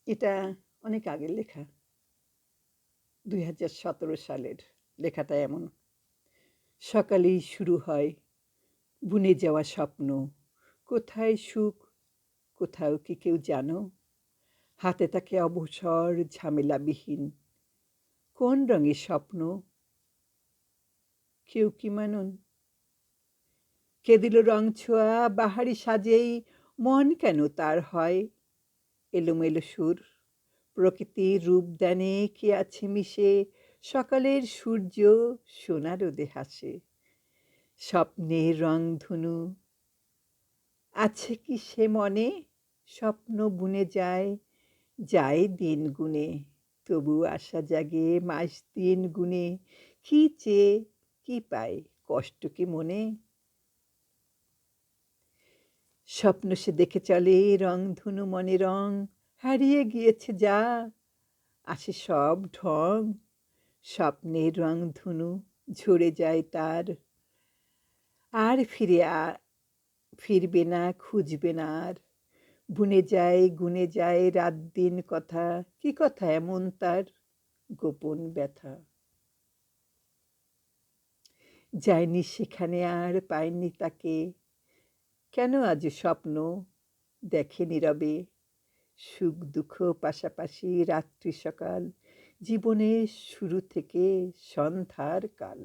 এটা অনেক আগের লেখা। ২০১৭ সালের লেখাটা এমন। সকালেই শুরু হয় বুনে যাওয়া স্বপ্ন। কোথায় সুখ, কোথাও কি কেউ জানো? হাতে থাকে অবসর ঝামেলাবিহীন। কোন রঙের স্বপ্ন? কেউ কি মানুন? কে দিল রং ছোঁয়া বাহারি সাজেই মন কেন তার হয় এলোমেলো সুর? প্রকৃতির রূপদানে কি আছে মিশে? সকালের সূর্য সোনার রোদে হাসে। স্বপ্নের রংধনু আছে কি সে মনে? স্বপ্ন বুনে যায়, যায় দিন গুনে। তবু আশা জাগে মাস দিন গুনে। কি চেয়ে কি পায় কষ্ট কি মনে? স্বপ্ন সে দেখে চলে রংধনু মনে রং হারিয়ে গিয়েছে যা আসে সব ঢং। স্বপ্নের রংধনু ঝরে যায় তার আর ফিরবে না খুঁজবে না আর। বুনে যায় গুনে যায় রাত দিন কথা কি কথা এমন তার গোপন ব্যথা। যায়নি সেখানে আর পায়নি তাকে কেন আজ স্বপ্ন দেখে নীরবে সুখ দুঃখ পাশাপাশি রাত্রি সকাল জীবনের শুরু থেকে সন্ধ্যার কাল।